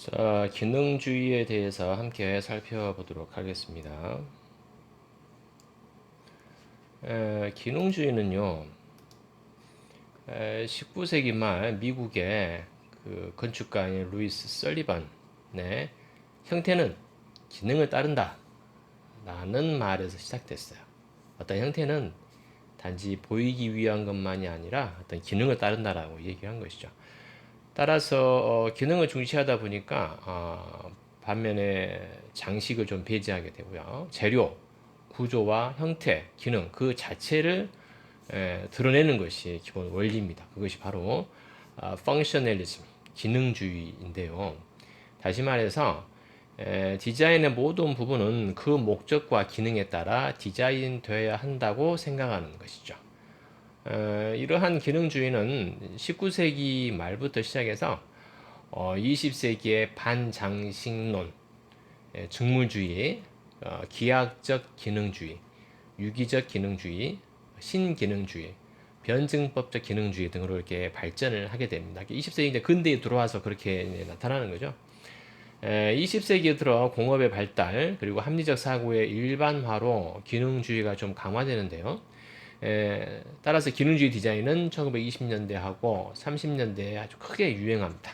자, 기능주의에 대해서 함께 살펴보도록 하겠습니다. 기능주의는요, 19세기 말 미국의 그 건축가인 루이스 설리반의 형태는 기능을 따른다 라는 말에서 시작됐어요. 어떤 형태는 단지 보이기 위한 것만이 아니라 어떤 기능을 따른다라고 얘기한 것이죠. 따라서 기능을 중시하다 보니까 반면에 장식을 좀 배제하게 되고요. 재료, 구조와 형태, 기능 그 자체를 드러내는 것이 기본 원리입니다. 그것이 바로 펑셔널리즘, 기능주의인데요. 다시 말해서 디자인의 모든 부분은 그 목적과 기능에 따라 디자인되어야 한다고 생각하는 것이죠. 이러한 기능주의는 19세기 말부터 시작해서 20세기의 반장식론, 직물주의, 기하학적 기능주의, 유기적 기능주의, 신기능주의, 변증법적 기능주의 등으로 이렇게 발전을 하게 됩니다. 20세기 이제 근대에 들어와서 그렇게 나타나는 거죠. 20세기에 들어 공업의 발달 그리고 합리적 사고의 일반화로 기능주의가 좀 강화되는데요. 따라서 기능주의 디자인은 1920년대하고 30년대에 아주 크게 유행합니다.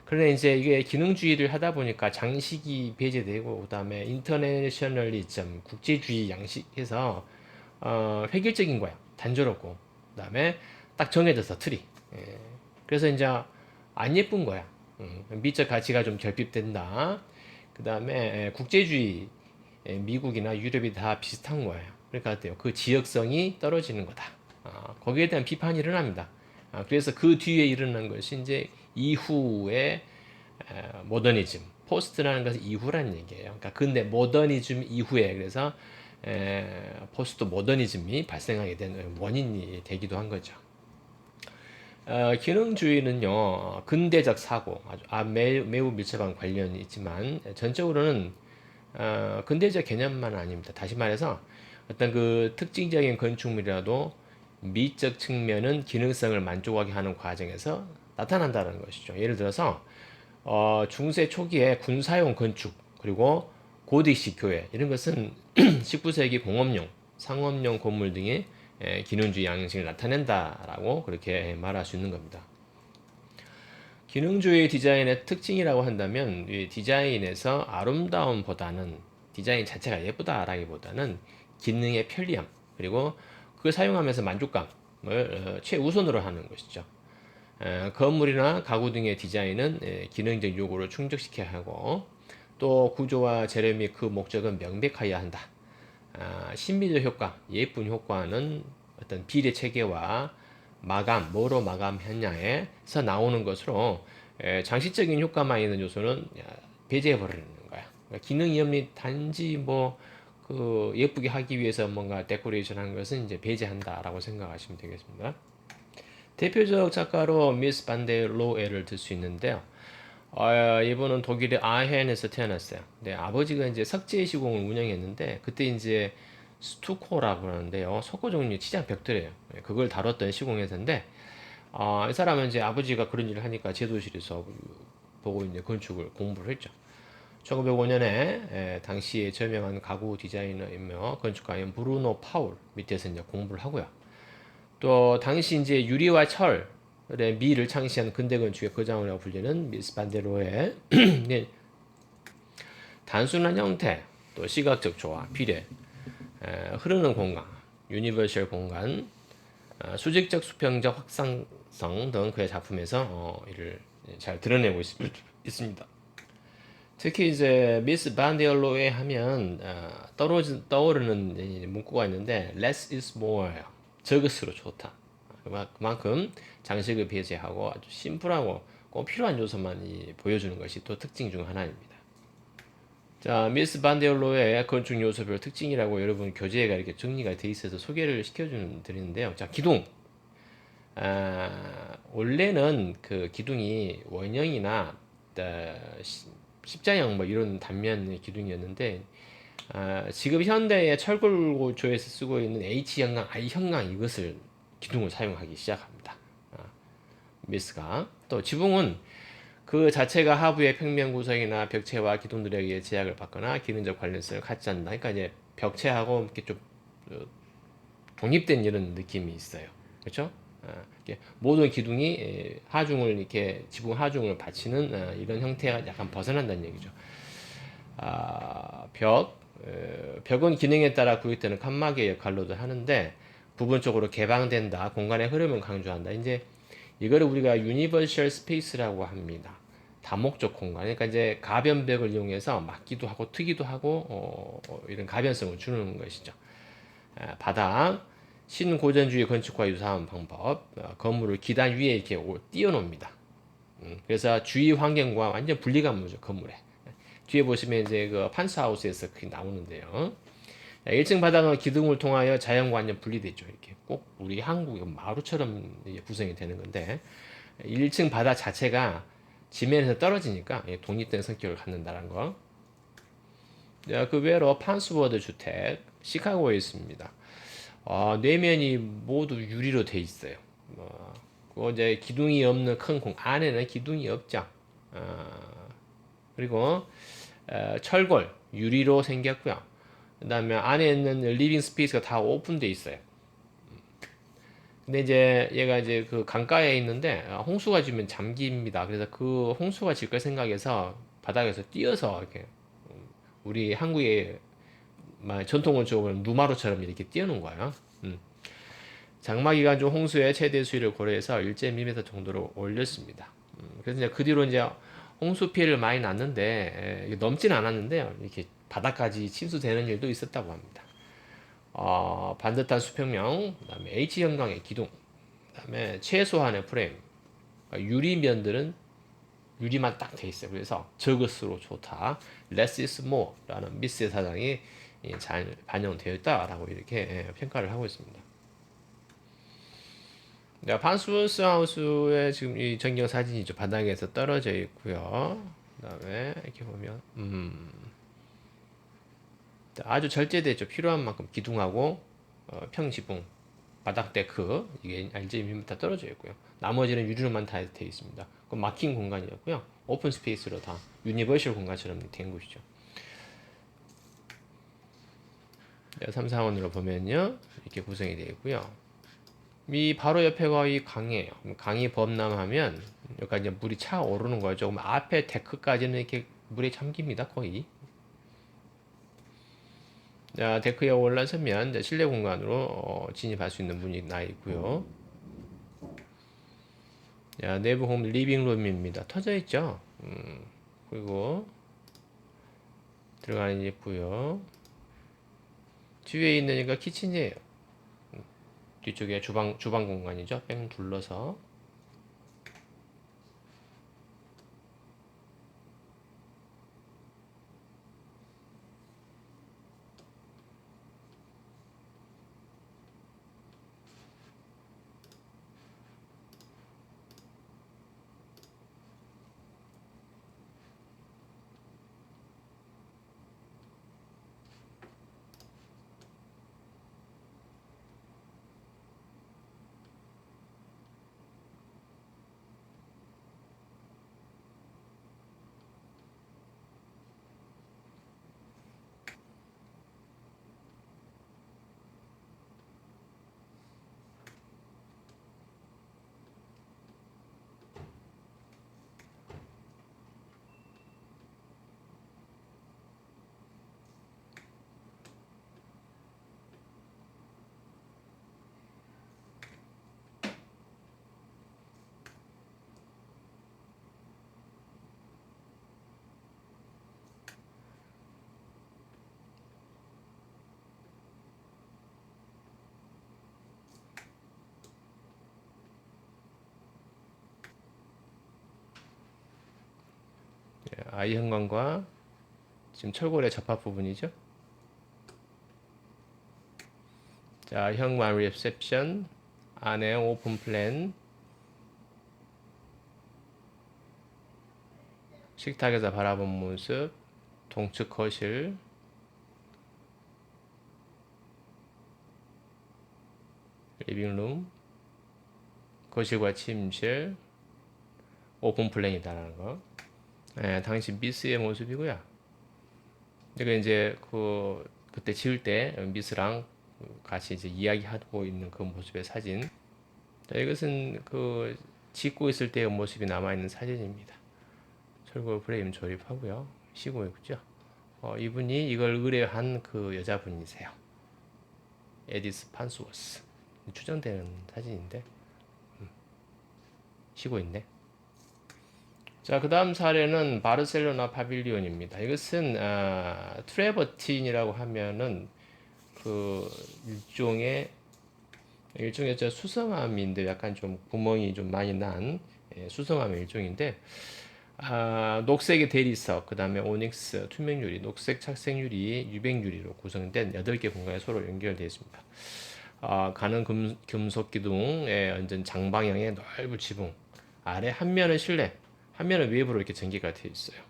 그런데 이제 이게 기능주의를 하다 보니까 장식이 배제되고 그다음에 인터내셔널리즘 국제주의 양식에서 획일적인 거야. 단조롭고 그다음에 딱 정해져서 틀이. 예. 그래서 이제 안 예쁜 거야. 미적 가치가 좀 결핍된다. 그다음에 국제주의 미국이나 유럽이 다 비슷한 거예요. 그러니까 어때요? 그 지역성이 떨어지는 거다. 거기에 대한 비판이 일어납니다. 그래서 그 뒤에 일어난 것이 이제 이후의 모더니즘, 포스트라는 것은 이후라는 얘기예요. 그러니까 근데 모더니즘 이후에 그래서 포스트 모더니즘이 발생하게 된 원인이 되기도 한 거죠. 기능주의는요, 근대적 사고, 매우 밀접한 관련이 있지만, 전적으로는, 근대적 개념만 아닙니다. 다시 말해서, 어떤 그 특징적인 건축물이라도 미적 측면은 기능성을 만족하게 하는 과정에서 나타난다는 것이죠. 예를 들어서, 중세 초기에 군사용 건축, 그리고 고딕식 교회, 이런 것은 19세기 공업용, 상업용 건물 등의 기능주의 양식을 나타낸다라고 그렇게 말할 수 있는 겁니다. 기능주의 디자인의 특징이라고 한다면 이 디자인에서 아름다움보다는 디자인 자체가 예쁘다라기보다는 기능의 편리함 그리고 그 사용하면서 만족감을 최우선으로 하는 것이죠. 건물이나 가구 등의 디자인은 기능적 요구를 충족시켜야 하고 또 구조와 재료 및 그 목적은 명백해야 한다. 신비적 효과, 예쁜 효과는 어떤 비례 체계와 마감, 뭐로 마감했냐에서 나오는 것으로 장식적인 효과만 있는 요소는 배제해 버리는 거야. 그러니까 기능이 없는 단지 뭐 그 예쁘게 하기 위해서 뭔가 데코레이션 하는 것은 이제 배제한다라고 생각하시면 되겠습니다. 대표적 작가로 미스 반데로에를 들 수 있는데요. 이분은 독일의 아헨에서 태어났어요. 네, 아버지가 이제 석재 시공을 운영했는데 그때 이제 스투코라고 하는데요. 석고 종류 치장 벽돌이에요. 네, 그걸 다뤘던 시공회사인데 이 사람은 이제 아버지가 그런 일을 하니까 제도실에서 보고 이제 건축을 공부를 했죠. 1905년에 당시에 저명한 가구 디자이너이며 건축가인 브루노 파울 밑에서 이제 공부를 하고요. 또 당시 이제 유리와 철의 미를 창시한 근대 건축의 거장이라고 불리는 미스 반데로의 단순한 형태, 또 시각적 조화, 비례, 흐르는 공간, 유니버셜 공간, 수직적 수평적 확장성 등 그의 작품에서 이를 잘 드러내고 있습니다. 특히 이제 미스 반데로에 하면 떠오르는 문구가 있는데 less is more 적을수록 좋다. 그만큼 장식을 배제하고 아주 심플하고 꼭 필요한 요소만 보여주는 것이 또 특징 중 하나입니다. 자, 미스 반데올로의 건축 요소별 특징이라고 여러분 교재가 이렇게 정리가 돼 있어서 소개를 시켜주는 드리는데요. 자, 기둥. 원래는 그 기둥이 원형이나 십자형 뭐 이런 단면 기둥이었는데 지금 현대의 철골조에서 쓰고 있는 H형광, I형광 이것을 기둥을 사용하기 시작합니다. 미스가 또 지붕은 그 그 자체가 하부의 평면 구성이나 벽체와 기둥들에 의해 제약을 받거나 기능적 관련성을 갖지 않는다. 그러니까 이제 벽체하고 이렇게 좀 독립된 이런 느낌이 있어요. 그렇죠? 이렇게 모든 기둥이 하중을 이렇게 지붕 하중을 받치는 이런 형태가 약간 벗어난다는 얘기죠. 벽은 기능에 따라 구획되는 칸막이의 역할로도 하는데 부분적으로 개방된다. 공간의 흐름을 강조한다. 이제 이거를 우리가 유니버셜 스페이스라고 합니다. 다목적 공간. 그러니까 이제 가변벽을 이용해서 막기도 하고 트기도 하고 이런 가변성을 주는 것이죠. 바닥, 신고전주의 건축과 유사한 방법. 건물을 기단 위에 이렇게 띄워놓습니다. 그래서 주위 환경과 완전 분리가 되죠 건물에. 뒤에 보시면 이제 그 판스하우스에서 그게 나오는데요. 1층 바닥은 기둥을 통하여 자연과 완전 분리되죠. 이렇게 꼭 우리 한국의 마루처럼 구성이 되는 건데 1층 바닥 자체가 지면에서 떨어지니까 독립된 성격을 갖는다는 거. 그 외로 판스워드 주택 시카고에 있습니다. 내면이 모두 유리로 돼 있어요. 그 이제 기둥이 없는 큰 공 안에는 기둥이 없죠. 그리고 철골 유리로 생겼고요. 그다음에 안에 있는 리빙 스페이스가 다 오픈돼 있어요. 근데 이제 얘가 이제 그 강가에 있는데 홍수가 지면 잠깁니다. 그래서 그 홍수가 질 걸 생각해서 바닥에서 띄어서 이렇게 우리 한국의 전통 건축은 누마루처럼 이렇게 띄어놓은 거예요. 장마 기간 중 홍수의 최대 수위를 고려해서 1.2m 정도로 올렸습니다. 그래서 이제 그 뒤로 이제 홍수 피해를 많이 났는데 넘지는 않았는데요. 이렇게 바닥까지 침수되는 일도 있었다고 합니다. 반듯한 수평형, 그다음에 H 형광의 기둥, 그다음에 최소한의 프레임, 그러니까 유리면들은 유리만 딱 돼 있어요. 그래서 적을수록 좋다. Less is more라는 미스의 사상이 잘 반영되어 있다라고 이렇게 평가를 하고 있습니다. 판스원스 하우스의 지금 이 전경 사진이죠. 바닥에서 떨어져 있고요. 그다음에 이렇게 보면 아주 절제되죠. 필요한 만큼 기둥하고 평지붕, 바닥 데크 이게 RGB입니다. 떨어져 있고요. 나머지는 유리로만 다 되어 있습니다. 그 막힌 공간이었고요. 오픈 스페이스로 다 유니버셜 공간처럼 된 곳이죠. 3, 4원으로 보면요. 이렇게 구성이 되어 있고요. 이 바로 옆에가 이 강이에요. 강이 범람하면 여기까지 이제 물이 차 오르는 거죠. 그럼 앞에 데크까지는 이렇게 물에 잠깁니다. 거의. 자, 데크에 올라서면 이제 실내 공간으로 진입할 수 있는 문이 나 있고요. 자, 내부 홈 리빙룸입니다. 터져 있죠. 그리고 들어가는 게 있고요. 뒤에 있는 이가 키친이에요. 뒤쪽에 주방 공간이죠. 뺑 둘러서. I 현관과 지금 철골의 접합 부분이죠. 자, 현관 리셉션 안에 오픈 플랜 식탁에서 바라본 모습 동측 거실 리빙룸 거실과 침실 오픈 플랜이다라는 거. 당시 미스의 모습이고요. 이거 이제 그때 지을 때 미스랑 같이 이제 이야기하고 있는 그 모습의 사진. 자, 이것은 짓고 있을 때의 모습이 남아 있는 사진입니다. 철골 프레임 조립하고요. 쉬고 있죠. 이분이 이걸 의뢰한 그 여자분이세요. 에디스 판스워스. 추정되는 사진인데 쉬고 있네. 자, 그 다음 사례는 바르셀로나 파빌리온입니다. 이것은 트레버틴이라고 하면은 그 일종의 저 수성암인데 약간 좀 구멍이 좀 많이 난 수성암의 일종인데 녹색의 대리석, 그 다음에 오닉스, 투명 유리, 녹색 착색 유리, 유백 유리로 구성된 8개 공간이 서로 연결되어 있습니다. 가는 금속 기둥에 얹은 장방형의 넓은 지붕 아래 한 면은 실내, 한 면은 외부로 이렇게 전개가 되어 있어요.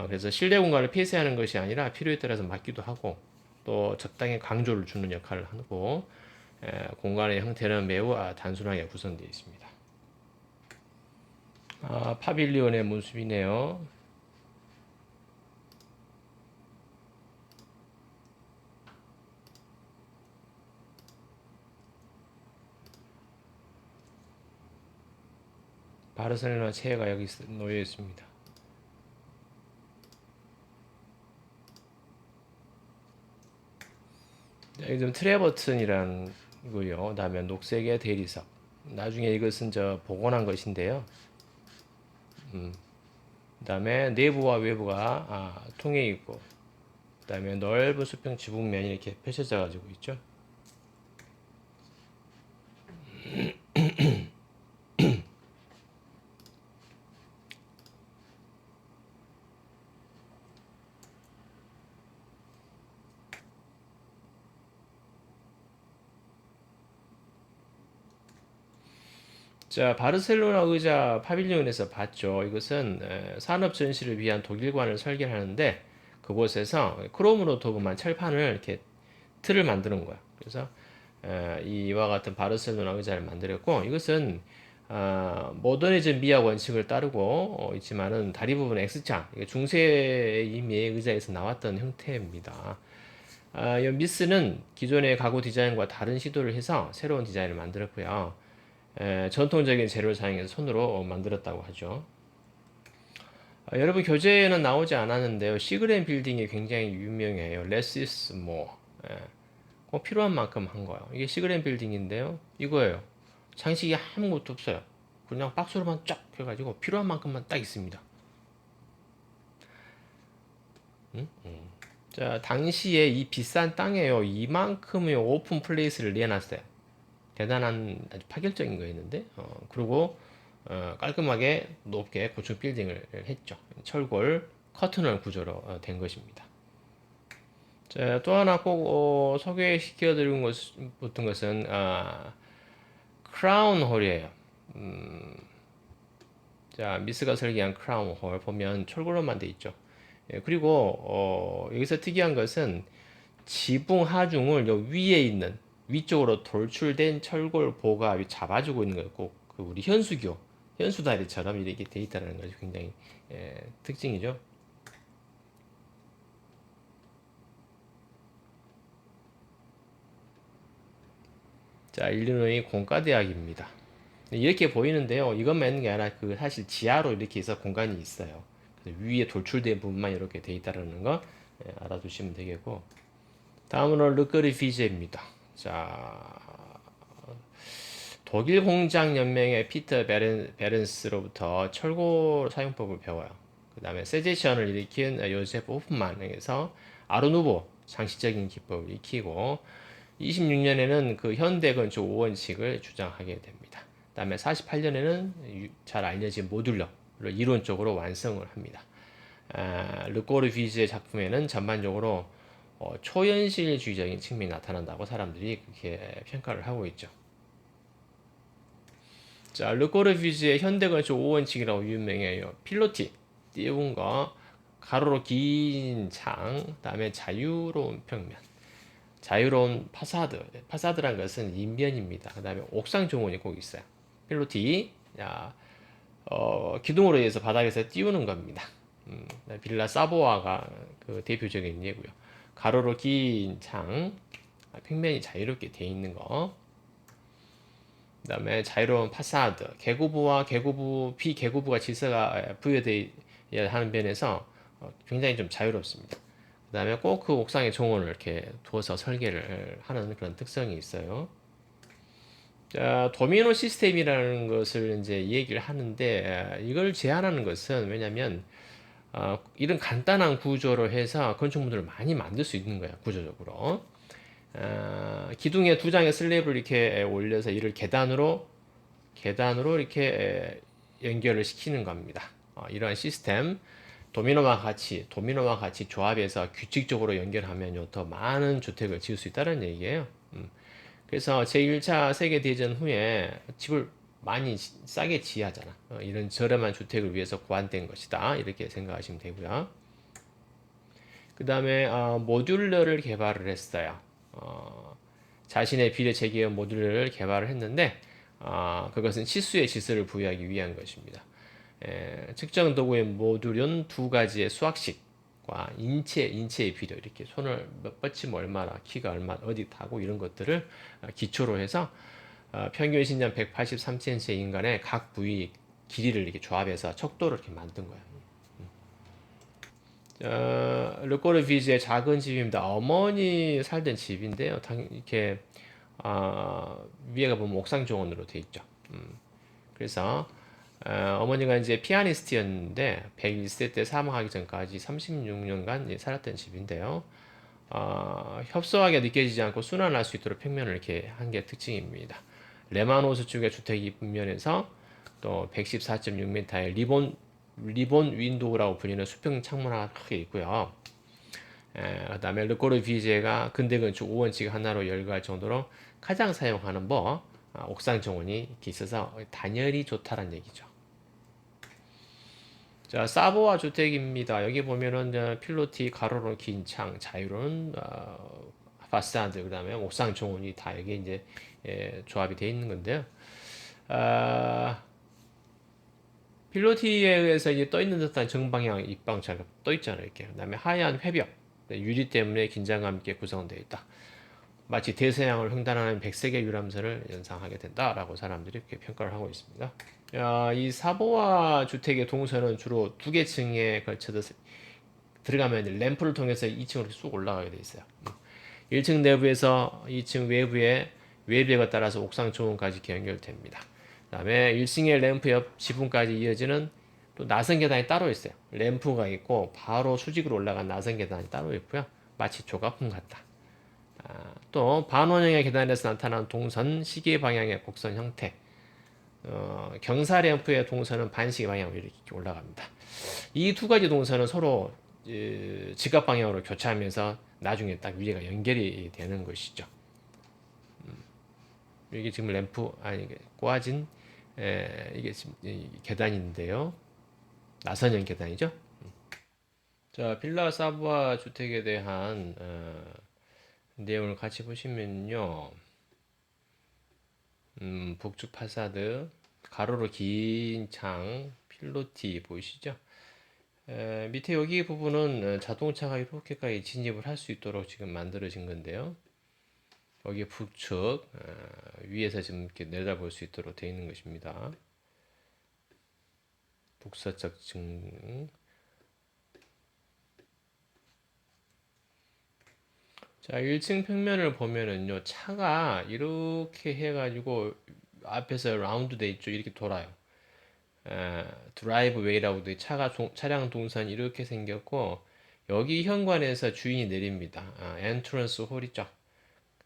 그래서 실내 공간을 폐쇄하는 것이 아니라 필요에 따라서 막기도 하고 또 적당히 강조를 주는 역할을 하고 공간의 형태는 매우 단순하게 구성되어 있습니다. 파빌리온의 모습이네요. 바르셀로나 체가 여기 놓여 있습니다. 여기 좀 트레버튼이란 거요. 다음에 녹색의 대리석. 나중에 이것은 복원한 것인데요. 그다음에 내부와 외부가 통해 있고, 그다음에 넓은 수평 지붕면이 이렇게 펼쳐져 가지고 있죠. 자, 바르셀로나 의자 파빌리온에서 봤죠. 이것은 산업 전시를 위한 독일관을 설계하는데 그곳에서 크롬으로 도금한 철판을 이렇게 틀을 만드는 거야. 그래서 이와 같은 바르셀로나 의자를 만들었고 이것은 모더니즘 미학 원칙을 따르고 있지만은 다리 부분 X자, 중세임의 의자에서 나왔던 형태입니다. 이 미스는 기존의 가구 디자인과 다른 시도를 해서 새로운 디자인을 만들었고요. 전통적인 재료를 사용해서 손으로 만들었다고 하죠. 여러분 교재에는 나오지 않았는데요. 시그렌 빌딩이 굉장히 유명해요. Less is more. 필요한 만큼 한 거예요. 이게 시그렌 빌딩인데요. 이거예요. 장식이 아무것도 없어요. 그냥 박스로만 쫙 해가지고 필요한 만큼만 딱 있습니다. 자, 당시에 이 비싼 땅에요. 이만큼의 오픈 플레이스를 내놨어요. 대단한 아주 파격적인 거였는데, 그리고 깔끔하게 높게 고층 빌딩을 했죠. 철골 커튼홀 구조로 된 것입니다. 자, 또 하나 꼭 소개시켜드리고 싶은 것은 크라운 홀이에요. 자, 미스가 설계한 크라운 홀 보면 철골로만 돼 있죠. 그리고 여기서 특이한 것은 지붕 하중을 요 위에 있는 위쪽으로 돌출된 철골 보가 잡아주고 있는 거예요. 꼭그 우리 현수다리처럼 이렇게 돼 있다는 것이 굉장히 특징이죠. 자, 일리노이 공과대학입니다. 이렇게 보이는데요. 이것만 있는 게 아니라 사실 지하로 이렇게 해서 공간이 있어요. 그래서 위에 돌출된 부분만 이렇게 돼 있다는 거 알아두시면 되겠고. 다음으로 르끄르피제입니다. 자, 독일 공장 연맹의 피터 베른스로부터 철골 사용법을 배워요. 그 다음에 세제션을 일으킨 요세프 호프만에서 아르누보 상시적인 기법을 익히고 26년에는 그 현대 건축 5원칙을 주장하게 됩니다. 그 다음에 48년에는 잘 알려진 모듈러를 이론적으로 완성을 합니다. 르꼬르비즈의 작품에는 전반적으로 초현실주의적인 측면이 나타난다고 사람들이 그렇게 평가를 하고 있죠. 자, 르꼬르비즈의 현대건축 5원칙이라고 유명해요. 필로티, 띄운 거, 가로로 긴 창, 다음에 자유로운 평면, 자유로운 파사드. 파사드란 것은 인면입니다. 그 다음에 옥상 정원이 꼭 있어요. 필로티, 자, 기둥으로 의해서 바닥에서 띄우는 겁니다. 빌라 사보아가 그 대표적인 예고요. 가로로 긴 창, 평면이 자유롭게 되어 있는 거. 그다음에 자유로운 파사드, 계고부와 계고부, 비계고부가 질서가 부여되어야 하는 면에서 굉장히 좀 자유롭습니다. 그다음에 꼭 그 옥상에 정원을 이렇게 두어서 설계를 하는 그런 특성이 있어요. 자, 도미노 시스템이라는 것을 이제 얘기를 하는데 이걸 제안하는 것은 왜냐면 이런 간단한 구조로 해서 건축물들을 많이 만들 수 있는 거야 구조적으로. 기둥에 두 장의 슬랩을 이렇게 올려서 이를 계단으로 이렇게 연결을 시키는 겁니다. 이러한 시스템 도미노와 같이 조합해서 규칙적으로 연결하면 더 많은 주택을 지을 수 있다는 얘기예요. 그래서 제1차 세계대전 후에 집을 많이 싸게 지하잖아. 이런 저렴한 주택을 위해서 고안된 것이다. 이렇게 생각하시면 되고요. 그 다음에 모듈러를 개발을 했어요. 자신의 비례 체계의 모듈러를 개발을 했는데 그것은 치수의 질서를 부여하기 위한 것입니다. 측정 도구의 모듈은 두 가지의 수학식과 인체의 비례, 이렇게 손을 몇 받침 얼마나, 키가 얼마, 어디 타고 이런 것들을 기초로 해서 평균 신장 183cm의 인간의 각 부위 길이를 이렇게 조합해서 척도를 이렇게 만든 거예요. 르꼬르비즈의 작은 집입니다. 어머니 살던 집인데요. 이렇게 위에가 보면 옥상 정원으로 돼 있죠. 그래서 어머니가 이제 피아니스트였는데 101세 때 사망하기 전까지 36년간 살았던 집인데요. 협소하게 느껴지지 않고 순환할 수 있도록 평면을 이렇게 한 게 특징입니다. 레마노스 쪽의 주택이 북면에서 또 114.6m의 리본 윈도우라고 불리는 수평 창문 하나 크게 있고요. 그다음에 르꼬르비제가 근대 건축 5원칙 하나로 열거할 정도로 가장 사용하는 옥상 정원이 이렇게 있어서 단열이 좋다는 얘기죠. 자, 사보아 주택입니다. 여기 보면은 필로티 가로로 긴 창, 자유로운 파사드, 그다음에 옥상 정원이 다 여기 이제 조합이 되어 있는 건데요. 아, 필로티에 의해서 이제 떠 있는 듯한 정방향 입방처럼 떠 있잖아요. 이렇게. 그다음에 하얀 회벽, 유리 때문에 긴장감 있게 구성되어 있다. 마치 대서양을 횡단하는 백색의 유람선을 연상하게 된다라고 사람들이 이렇게 평가를 하고 있습니다. 이 사보아 주택의 동선은 주로 두 개 층에 걸쳐서 들어가면 램프를 통해서 2층으로 쑥 올라가게 돼 있어요. 1층 내부에서 2층 외부에 외벽에 따라서 옥상 조문까지 연결됩니다. 그다음에 1층의 램프 옆 지붕까지 이어지는 또 나선 계단이 따로 있어요. 램프가 있고 바로 수직으로 올라간 나선 계단이 따로 있고요. 마치 조각품 같다. 또 반원형의 계단에서 나타난 동선, 시계 방향의 곡선 형태, 경사 램프의 동선은 반시계 방향으로 이렇게 올라갑니다. 이 두 가지 동선은 서로 지각 방향으로 교차하면서 나중에 딱 위에가 연결이 되는 것이죠. 이게 지금 램프 아니 꼬아진 이게 지금 계단인데요. 나선형 계단이죠. 자, 빌라 사부아 주택에 대한 내용을 같이 보시면요. 북측 파사드, 가로로 긴 창, 필로티 보이시죠? 밑에 여기 부분은 자동차가 이렇게까지 진입을 할 수 있도록 지금 만들어진 건데요. 여기 북측 위에서 지금 이렇게 내다볼 수 있도록 되어 있는 것입니다. 북서쪽 층. 자, 1층 평면을 보면은요, 차가 이렇게 해가지고 앞에서 라운드 돼 있죠. 이렇게 돌아요. 드라이브 웨이라고 돼 차량 동선 이렇게 생겼고, 여기 현관에서 주인이 내립니다. 엔트런스 홀이죠.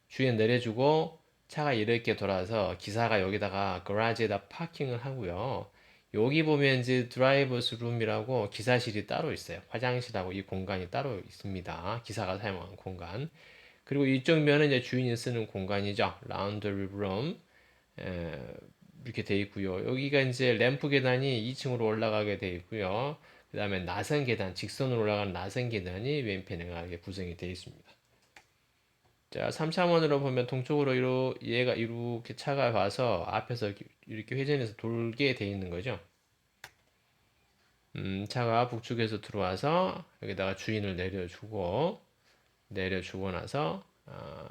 주인 내려주고 차가 이렇게 돌아서 기사가 여기다가 거라지에다 파킹을 하고요. 여기 보면 이제 드라이버스 룸이라고 기사실이 따로 있어요. 화장실하고 이 공간이 따로 있습니다. 기사가 사용하는 공간. 그리고 이쪽 면은 이제 주인이 쓰는 공간이죠. 라운드리 룸. 이렇게 돼 있고요. 여기가 이제 램프 계단이 2층으로 올라가게 돼 있고요. 그 다음에 나선 계단, 직선으로 올라가는 나선 계단이 왼편에 구성이 되어 있습니다. 자, 3차원으로 보면 동쪽으로 얘가 이렇게 차가 와서 앞에서 이렇게 회전해서 돌게 돼 있는 거죠. 차가 북쪽에서 들어와서 여기다가 주인을 내려주고 나서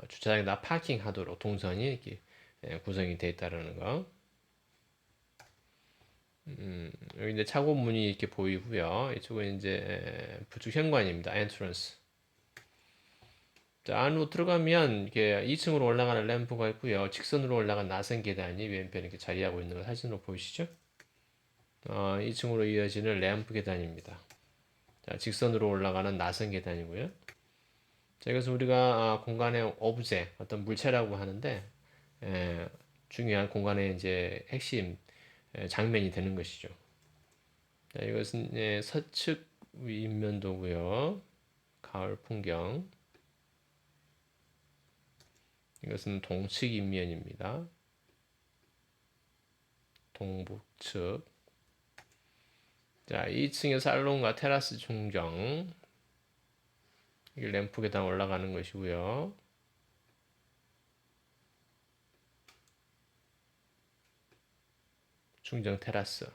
주차장에다 파킹하도록 동선이 이렇게 구성이 되어 있다는 거. 여기 이제 차고 문이 이렇게 보이고요. 이쪽은 이제 북쪽 현관입니다. 엔트런스. 자, 안으로 들어가면 이게 2층으로 올라가는 램프가 있고요. 직선으로 올라간 나선 계단이 왼편에 이렇게 자리하고 있는 거 사진으로 보이시죠? 2층으로 이어지는 램프 계단입니다. 자, 직선으로 올라가는 나선 계단이고요. 자, 이것은 우리가 공간의 오브제, 어떤 물체라고 하는데 중요한 공간의 이제 핵심 장면이 되는 것이죠. 자, 이것은 서측 윗면도고요. 가을 풍경. 이것은 동측 입면입니다. 동북측. 자, 2층의 살롱과 테라스 중정. 이게 램프 계단 올라가는 것이고요. 중정 테라스.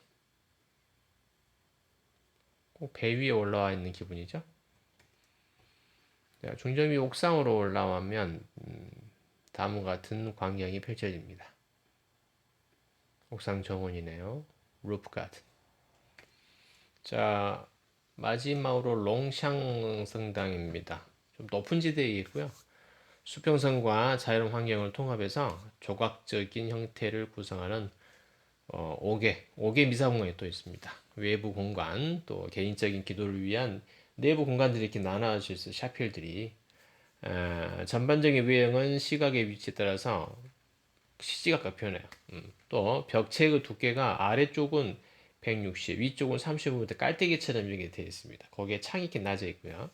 꼭 배 위에 올라와 있는 기분이죠. 자, 중정 위 옥상으로 올라오면 다음과 같은 광경이 펼쳐집니다. 옥상 정원이네요. 루프 가든. 자, 마지막으로 롱샹 성당입니다. 좀 높은 지대에 있고요. 수평선과 자연 환경을 통합해서 조각적인 형태를 구성하는 5개 미사 공간이 또 있습니다. 외부 공간, 또 개인적인 기도를 위한 내부 공간들이 이렇게 나눠져 있어 샤필들이 전반적인 외형은 시각의 위치에 따라서 시지각각 변해요. 또 벽체의 두께가 아래쪽은 160, 위쪽은 35mm 깔때기처럼 이렇게 되어 있습니다. 거기에 창이 이렇게 나져 있고요.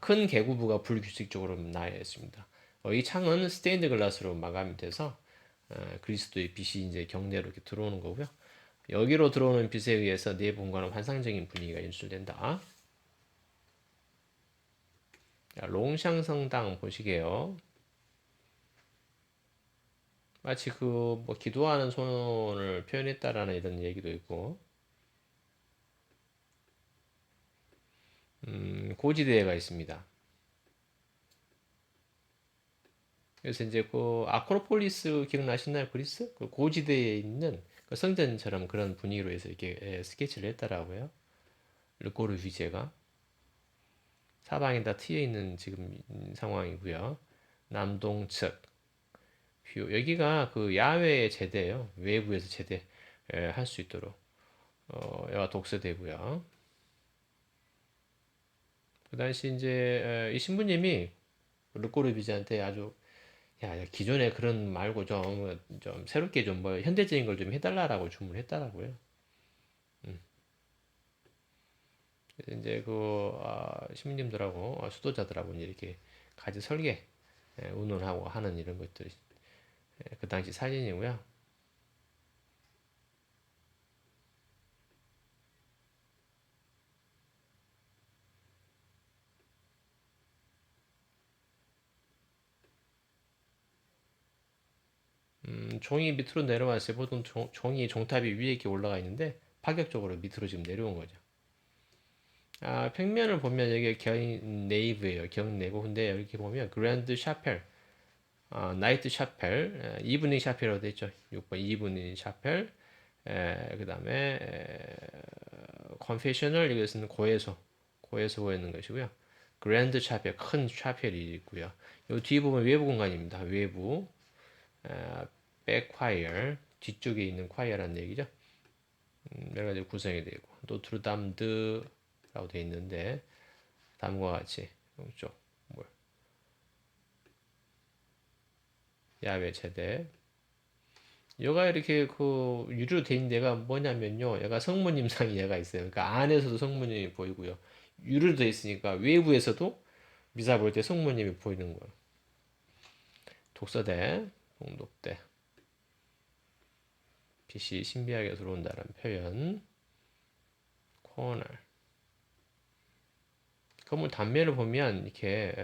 큰 개구부가 불규칙적으로 나여 있습니다. 이 창은 스테인드 글라스로 마감이 돼서 그리스도의 빛이 이제 경내로 이렇게 들어오는 거고요. 여기로 들어오는 빛에 의해서 내부 공간은 환상적인 분위기가 연출된다. 자, 롱샹 성당 보시게요. 마치 그 뭐 기도하는 손을 표현했다라는 이런 얘기도 있고, 고지대가 있습니다. 그래서 이제 그 아크로폴리스 기억나시나요? 그리스? 그 고지대에 있는 그 성전처럼 그런 분위기로 해서 이렇게 스케치를 했더라고요. 르꼬르비제가 사방에 다 트여 있는 지금 상황이고요. 남동측 뷰 여기가 그 야외 제대예요. 외부에서 제대 할 수 있도록 여가 독서되고요. 그 당시 이제 이 신부님이 르꼬르비제한테 아주 야, 기존에 그런 말고 좀 새롭게 좀 뭐 현대적인 걸 좀 해달라라고 주문했다라고요. 그래서 이제 그 시민님들하고 수도자들하고 이제 이렇게 같이 설계 운운하고 하는 이런 것들이 그 당시 사진이고요. 종이 밑으로 내려왔어요. 보통 종이 종탑이 위에 이렇게 올라가 있는데 파격적으로 밑으로 지금 내려온 거죠. 평면을 보면 여기 경 네이브예요. 경 내부. 근데 이렇게 보면 그랜드 샤펠, 나이트 샤펠, 이브닝 샤펠이라고 되어 있죠. 6번 이브닝 샤펠. 그다음에 컨페셔널 이것은 고해소 보이는 것이고요. 그랜드 샤펠 큰 샤펠이 있고요. 이 뒤에 보면 외부 공간입니다. 외부 백콰이어 뒤쪽에 있는 콰이어라는 얘기죠. 여러 가지 구성이 되고 노트르담드라고 되어 있는데 다음과 같이 이쪽 뭘 야외 제대 얘가 이렇게 그 유리로 돼 있는 데가 뭐냐면요 얘가 성모님상이 얘가 있어요. 그러니까 안에서도 성모님이 보이고요 유리로 돼 있으니까 외부에서도 미사 볼 때 성모님이 보이는 거예요. 독서대 봉독대 빛이 신비하게 들어온다는 표현 코너 건물 단면을 보면 이렇게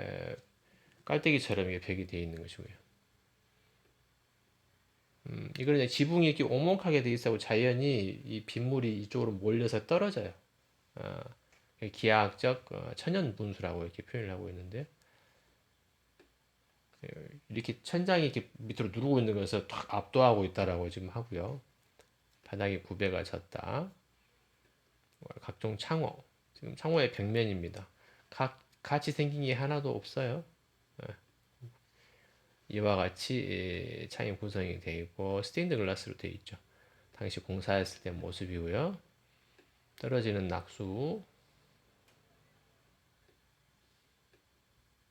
깔때기처럼 이게 벽이 되어 있는 것이고요. 이거는 이제 지붕이 이렇게 오목하게 돼 있어 자연히 이 빗물이 이쪽으로 몰려서 떨어져요. 어, 기하학적 천연 분수라고 이렇게 표현을 하고 있는데 이렇게 천장이 이렇게 밑으로 누르고 있는 것을 탁 압도하고 있다라고 지금 하고요. 바닥에 구배가 졌다. 각종 창호, 지금 창호의 벽면입니다. 같이 생긴 게 하나도 없어요. 이와 같이 창이 구성이 되어 있고 스테인드 글라스로 되어 있죠. 당시 공사했을 때 모습이고요. 떨어지는 낙수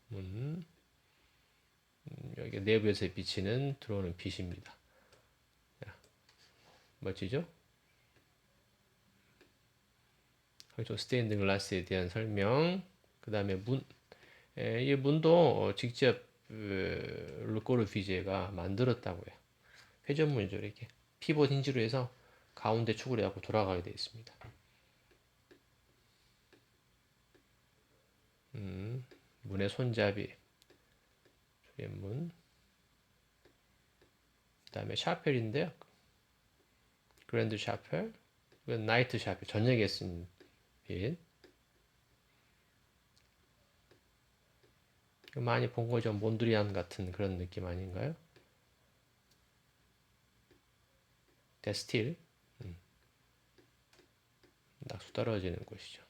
문, 여기 내부에서 비치는 들어오는 빛입니다. 멋지죠? 한쪽 스테인드 글라스에 대한 설명. 그 다음에 문, 이 문도 직접 르꼬르 비제가 만들었다고요. 회전문이죠. 이렇게 피봇 힌지로 해서 가운데 축을 해갖고 돌아가게 되어 있습니다. 문의 손잡이, 문. 그 다음에 샤펠인데요. 그랜드 샤펠, 나이트 샤펠, 저녁에 쓴 빛. 많이 본 거죠. 몬드리안 같은 그런 느낌 아닌가요? 데스틸, 낙수 떨어지는 곳이죠.